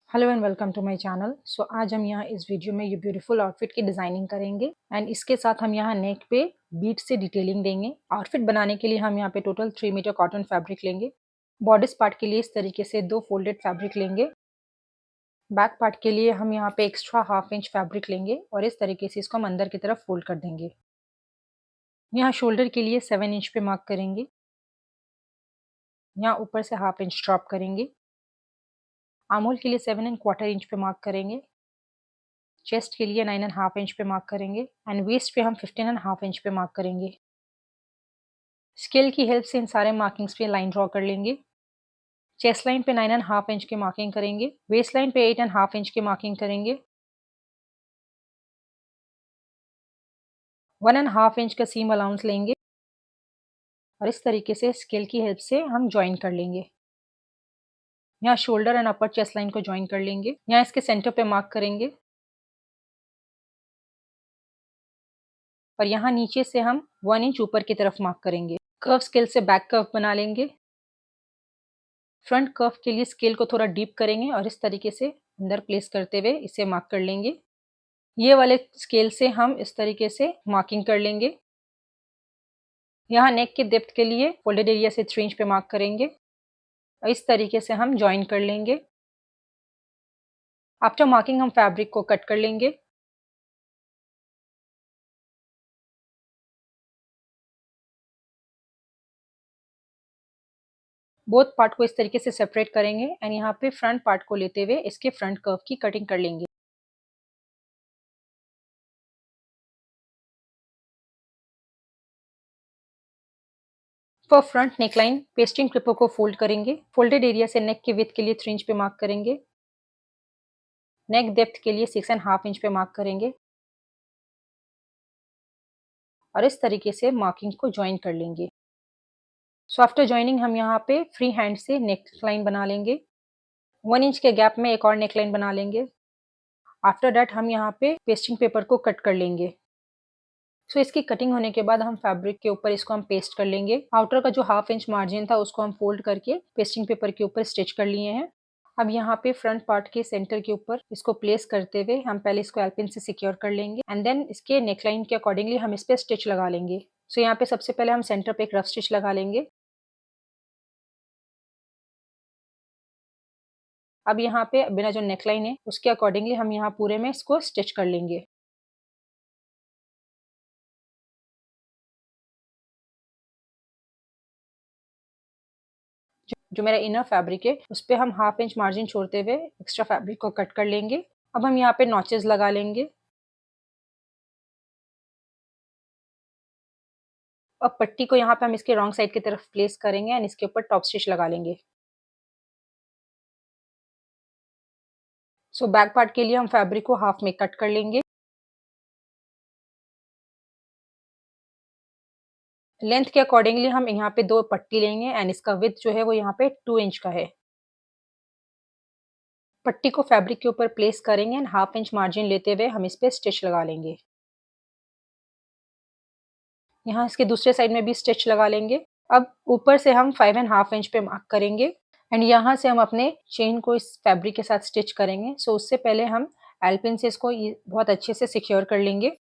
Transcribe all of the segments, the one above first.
Hello and welcome to my channel. So आज हम यहाँ इस वीडियो में ये ब्यूटीफुल आउटफिट की डिज़ाइनिंग करेंगे एंड इसके साथ हम यहाँ नेक पे बीट से डिटेलिंग देंगे। आउटफिट बनाने के लिए हम यहाँ पे टोटल 3 मीटर कॉटन फैब्रिक लेंगे। बॉडिस पार्ट के लिए इस तरीके से 2 फोल्डेड फैब्रिक लेंगे। बैक पार्ट के लिए हम यहाँ पे एक्स्ट्रा हाफ इंच फैब्रिक लेंगे और इस तरीके से इसको हम अंदर की तरफ फोल्ड कर देंगे। यहाँ शोल्डर के लिए 7 इंच पे मार्क करेंगे। यहाँ ऊपर से हाफ इंच ड्रॉप करेंगे। आर्म होल के लिए 7 एंड क्वार्टर इंच पे मार्क करेंगे। चेस्ट के लिए 9 एंड हाफ इंच पे मार्क करेंगे एंड वेस्ट पे हम 15 एंड हाफ इंच पे मार्क करेंगे। स्केल की हेल्प से इन सारे मार्किंग्स पे लाइन ड्रॉ कर लेंगे। चेस्ट लाइन पे 9 एंड हाफ इंच की मार्किंग करेंगे। वेस्ट लाइन पे 8 एंड हाफ इंच की मार्किंग करेंगे। 1 एंड हाफ इंच का सीम अलाउंस लेंगे और इस तरीके से स्केल की हेल्प से हम ज्वाइन कर लेंगे। यहाँ shoulder and upper chest line को ज्वाइन कर लेंगे। यहाँ इसके सेंटर पे मार्क करेंगे और यहाँ नीचे से हम 1 इंच ऊपर की तरफ मार्क करेंगे। कर्व स्केल से बैक कर्व बना लेंगे। फ्रंट कर्व के लिए स्केल को थोड़ा डीप करेंगे और इस तरीके से अंदर प्लेस करते हुए इसे मार्क कर लेंगे। ये वाले स्केल से हम इस तरीके से मार्किंग कर लेंगे। यहाँ नेक के डेप्थ के लिए फोल्डेड एरिया से 3 इंच पे मार्क करेंगे और इस तरीके से हम ज्वाइन कर लेंगे। आफ्टर मार्किंग हम फैब्रिक को कट कर लेंगे। बोथ पार्ट को इस तरीके से सेपरेट करेंगे एंड यहाँ पे फ्रंट पार्ट को लेते हुए इसके फ्रंट कर्व की कटिंग कर लेंगे। फॉर फ्रंट नेकलाइन पेस्टिंग क्लिपों को फोल्ड करेंगे। फोल्डेड एरिया से नेक के विड्थ के लिए 3 इंच पे मार्क करेंगे। नेक डेप्थ के लिए 6 एंड हाफ इंच पे मार्क करेंगे और इस तरीके से मार्किंग को ज्वाइन कर लेंगे। सो आफ्टर ज्वाइनिंग हम यहाँ पे फ्री हैंड से नेक लाइन बना लेंगे। 1 इंच के गैप में एक और नेकलाइन बना लेंगे। आफ्टर दैट हम यहाँ पे पेस्टिंग पेपर को कट कर लेंगे। सो इसकी कटिंग होने के बाद हम फैब्रिक के ऊपर इसको हम पेस्ट कर लेंगे। आउटर का जो हाफ इंच मार्जिन था उसको हम फोल्ड करके पेस्टिंग पेपर के ऊपर स्टिच कर लिए हैं। अब यहाँ पे फ्रंट पार्ट के सेंटर के ऊपर इसको प्लेस करते हुए हम पहले इसको एल्पिन से सिक्योर कर लेंगे एंड देन इसके नेकलाइन के अकॉर्डिंगली हम इस पे स्टिच लगा लेंगे। सो यहाँ पे सबसे पहले हम सेंटर पे एक रफ स्टिच लगा लेंगे। अब यहाँ पे बिना जो नेकलाइन है उसके अकॉर्डिंगली हम यहाँ पूरे में इसको स्टिच कर लेंगे। जो मेरा इनर फैब्रिक है उस पे हम हाफ इंच मार्जिन छोड़ते हुए एक्स्ट्रा फैब्रिक को कट कर लेंगे। अब हम यहाँ पे नॉचेस लगा लेंगे। अब पट्टी को यहाँ पे हम इसके रॉन्ग साइड की तरफ प्लेस करेंगे एंड इसके ऊपर टॉप स्टिच लगा लेंगे। सो बैक पार्ट के लिए हम फैब्रिक को हाफ में कट कर लेंगे। लेंथ के अकॉर्डिंगली हम यहाँ पे 2 पट्टी लेंगे एंड इसका विड्थ जो है वो यहाँ पे 2 इंच का है। पट्टी को फैब्रिक के ऊपर प्लेस करेंगे एंड हाफ इंच मार्जिन लेते हुए हम इस पे स्टिच लगा लेंगे। यहाँ इसके दूसरे साइड में भी स्टिच लगा लेंगे। अब ऊपर से हम 5 एंड हाफ इंच पे मार्क करेंगे एंड यहाँ से हम अपने चेन को इस फैब्रिक के साथ स्टिच करेंगे। सो उससे पहले हम एल्पिन से इसको बहुत अच्छे से सिक्योर कर लेंगे।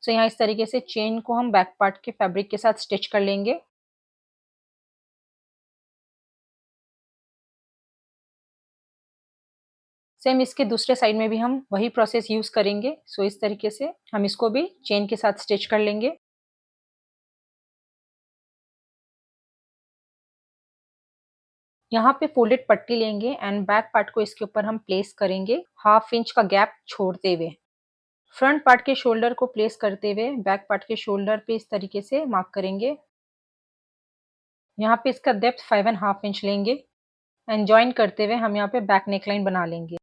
सो यहाँ इस तरीके से चेन को हम बैक पार्ट के फैब्रिक के साथ स्टिच कर लेंगे। सेम इसके दूसरे साइड में भी हम वही प्रोसेस यूज करेंगे। सो इस तरीके से हम इसको भी चेन के साथ स्टिच कर लेंगे। यहाँ पे फोल्डेड पट्टी लेंगे एंड बैक पार्ट को इसके ऊपर हम प्लेस करेंगे हाफ इंच का गैप छोड़ते हुए। फ्रंट पार्ट के शोल्डर को प्लेस करते हुए बैक पार्ट के शोल्डर पे इस तरीके से मार्क करेंगे। यहाँ पे इसका डेप्थ 5 एंड हाफ इंच लेंगे एंड ज्वाइन करते हुए हम यहाँ पे बैक नेकलाइन बना लेंगे।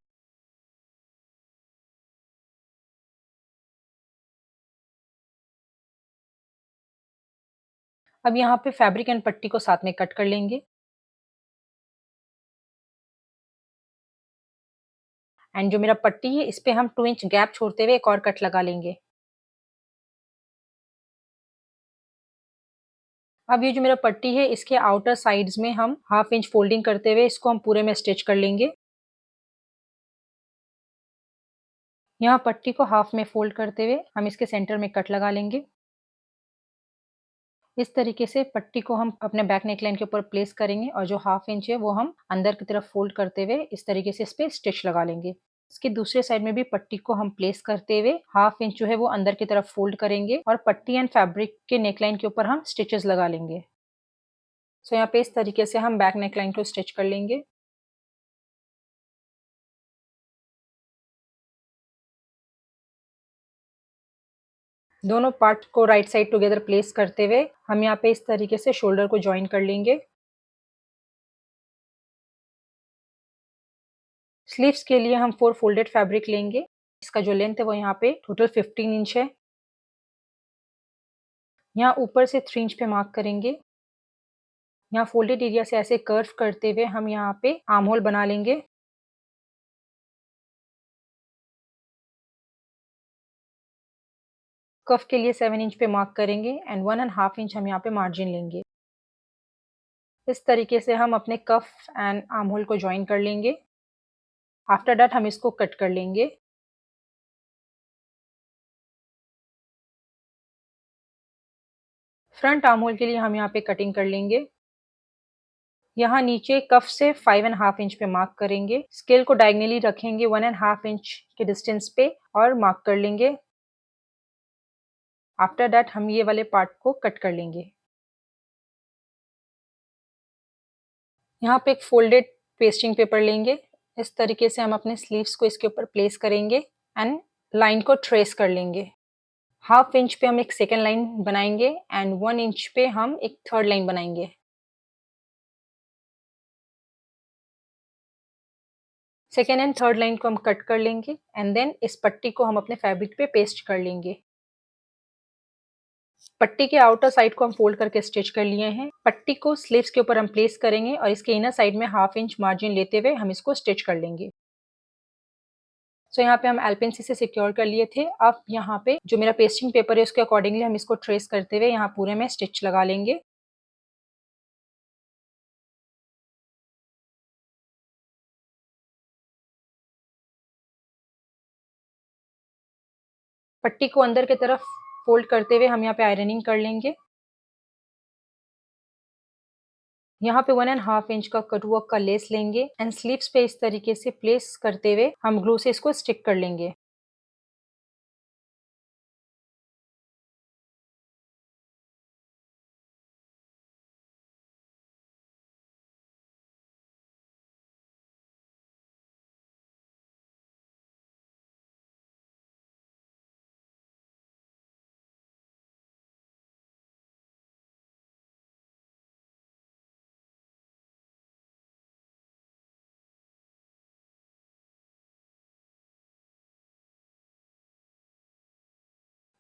अब यहाँ पे फैब्रिक एंड पट्टी को साथ में कट कर लेंगे। एंड जो मेरा पट्टी है इस पे हम 2 इंच गैप छोड़ते हुए एक और कट लगा लेंगे। अब ये जो मेरा पट्टी है इसके आउटर साइड्स में हम हाफ इंच फोल्डिंग करते हुए इसको हम पूरे में स्टिच कर लेंगे। यहाँ पट्टी को हाफ में फोल्ड करते हुए हम इसके सेंटर में कट लगा लेंगे। इस तरीके से पट्टी को हम अपने बैक नेकलाइन के ऊपर प्लेस करेंगे और जो हाफ इंच है वो हम अंदर की तरफ फोल्ड करते हुए इस तरीके से इस पे स्टिच लगा लेंगे। इसके दूसरे साइड में भी पट्टी को हम प्लेस करते हुए हाफ इंच जो है वो अंदर की तरफ फोल्ड करेंगे और पट्टी एंड फैब्रिक के नेकलाइन के ऊपर हम स्टिचेस लगा लेंगे। सो यहाँ पे इस तरीके से हम बैक नेकलाइन को स्टिच कर लेंगे। दोनों पार्ट को राइट साइड टुगेदर प्लेस करते हुए हम यहाँ पे इस तरीके से शोल्डर को ज्वाइन कर लेंगे। स्लीव्स के लिए हम 4 फोल्डेड फैब्रिक लेंगे। इसका जो लेंथ है वो यहाँ पे टोटल 15 इंच है। यहाँ ऊपर से 3 इंच पे मार्क करेंगे। यहाँ फोल्डेड एरिया से ऐसे कर्व करते हुए हम यहाँ पे आर्म होल बना लेंगे। कफ के लिए 7 इंच पे मार्क करेंगे एंड 1.5 इंच हम यहाँ पे मार्जिन लेंगे। इस तरीके से हम अपने कफ एंड आर्म होल को ज्वाइन कर लेंगे। आफ्टर दैट हम इसको कट कर लेंगे। फ्रंट आर्म होल के लिए हम यहाँ पे कटिंग कर लेंगे। यहाँ नीचे कफ से 5.5 इंच पे मार्क करेंगे। स्केल को डायगनली रखेंगे 1.5 इंच के डिस्टेंस पे और मार्क कर लेंगे। आफ्टर दैट हम ये वाले पार्ट को कट कर लेंगे। यहाँ पे एक फोल्डेड पेस्टिंग पेपर लेंगे। इस तरीके से हम अपने स्लीव्स को इसके ऊपर प्लेस करेंगे एंड लाइन को ट्रेस कर लेंगे। हाफ इंच पे हम एक सेकेंड लाइन बनाएंगे एंड 1 इंच पे हम एक थर्ड लाइन बनाएंगे। सेकेंड एंड थर्ड लाइन को हम कट कर लेंगे एंड देन इस पट्टी को हम अपने फैब्रिक पे पेस्ट कर लेंगे। पट्टी के आउटर साइड को हम फोल्ड करके स्टिच कर लिए हैं। पट्टी को स्लीव्स के ऊपर हम प्लेस करेंगे और इसके इनर साइड में हाफ इंच मार्जिन लेते हुए हम इसको स्टिच कर लेंगे। सो यहाँ पे हम एलपेंसी से सिक्योर कर लिए थे। अब यहाँ पे जो मेरा पेस्टिंग पेपर है उसके अकॉर्डिंगली हम इसको ट्रेस करते हुए यहाँ पूरे में स्टिच लगा लेंगे। पट्टी को अंदर की तरफ फोल्ड करते हुए हम यहाँ पे आयरनिंग कर लेंगे। यहाँ पे 1.5 इंच का कटवर्क का लेस लेंगे एंड स्लीव्स पे इस तरीके से प्लेस करते हुए हम ग्लू से इसको स्टिक कर लेंगे।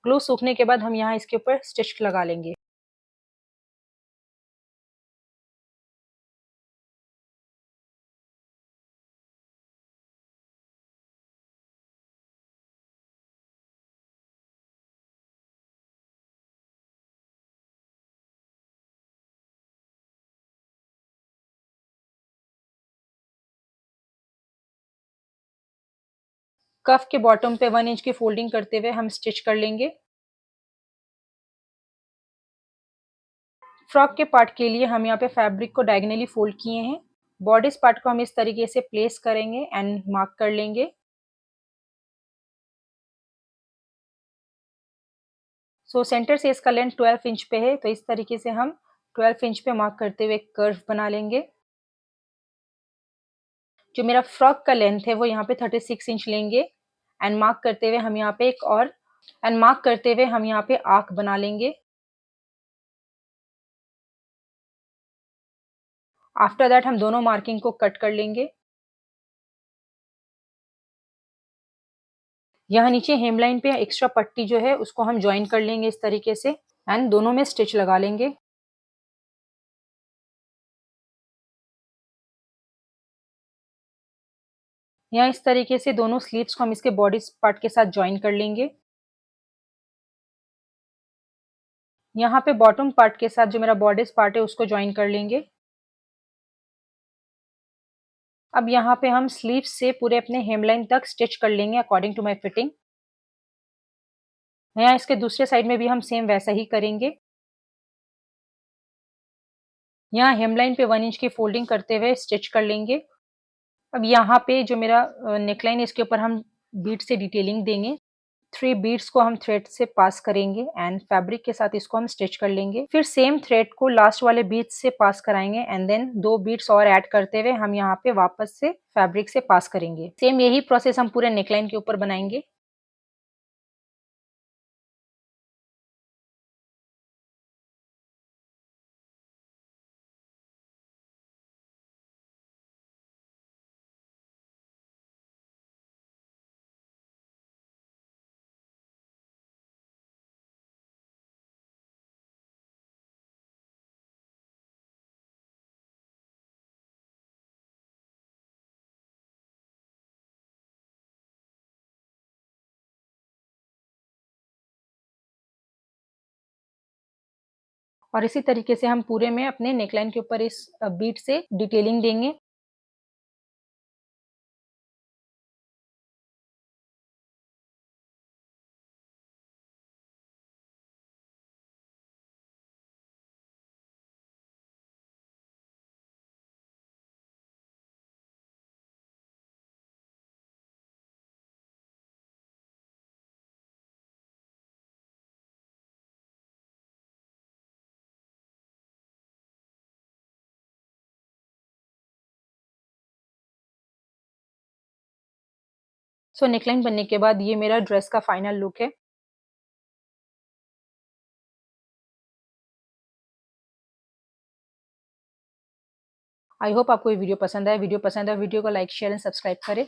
ग्लू सूखने के बाद हम यहाँ इसके ऊपर स्टिच लगा लेंगे। कफ के बॉटम पे 1 इंच की फोल्डिंग करते हुए हम स्टिच कर लेंगे। फ्रॉक के पार्ट के लिए हम यहाँ पे फैब्रिक को डायगनली फोल्ड किए हैं। बॉडीज पार्ट को हम इस तरीके से प्लेस करेंगे एंड मार्क कर लेंगे। सो सेंटर से इसका लेंथ 12 इंच पे है, तो इस तरीके से हम 12 इंच पे मार्क करते हुए कर्व बना लेंगे। जो मेरा फ्रॉक का लेंथ है वो यहाँ पे 36 इंच लेंगे एंड मार्क करते हुए हम यहाँ पे एक और मार्क करते हुए हम यहाँ पे आर्क बना लेंगे। आफ्टर दैट हम दोनों मार्किंग को कट कर लेंगे। यहाँ नीचे हेमलाइन पे एक्स्ट्रा पट्टी जो है उसको हम ज्वाइन कर लेंगे इस तरीके से एंड दोनों में स्टिच लगा लेंगे। यहाँ इस तरीके से दोनों स्लीव्स को हम इसके बॉडी पार्ट के साथ जॉइन कर लेंगे। यहाँ पे बॉटम पार्ट के साथ जो मेरा बॉडीज पार्ट है उसको जॉइन कर लेंगे। अब यहाँ पे हम स्लीव्स से पूरे अपने हेमलाइन तक स्टिच कर लेंगे अकॉर्डिंग टू माय फिटिंग। यहाँ इसके दूसरे साइड में भी हम सेम वैसा ही करेंगे। यहाँ हेमलाइन पे 1 इंच की फोल्डिंग करते हुए स्टिच कर लेंगे। अब यहाँ पे जो मेरा नेकलाइन है इसके ऊपर हम बीड से डिटेलिंग देंगे। 3 बीड्स को हम थ्रेड से पास करेंगे एंड फैब्रिक के साथ इसको हम स्टिच कर लेंगे। फिर सेम थ्रेड को लास्ट वाले बीड्स से पास कराएंगे एंड देन 2 बीड्स और ऐड करते हुए हम यहाँ पे वापस से फैब्रिक से पास करेंगे। सेम यही प्रोसेस हम पूरे नेकलाइन के ऊपर बनाएंगे। और इसी तरीके से हम पूरे में अपने नेकलाइन के ऊपर इस बीड से डिटेलिंग देंगे। सो नेकलाइन बनने के बाद ये मेरा ड्रेस का फाइनल लुक है। आई होप आपको ये वीडियो पसंद आया। वीडियो पसंद आया वीडियो को लाइक शेयर एंड सब्सक्राइब करें।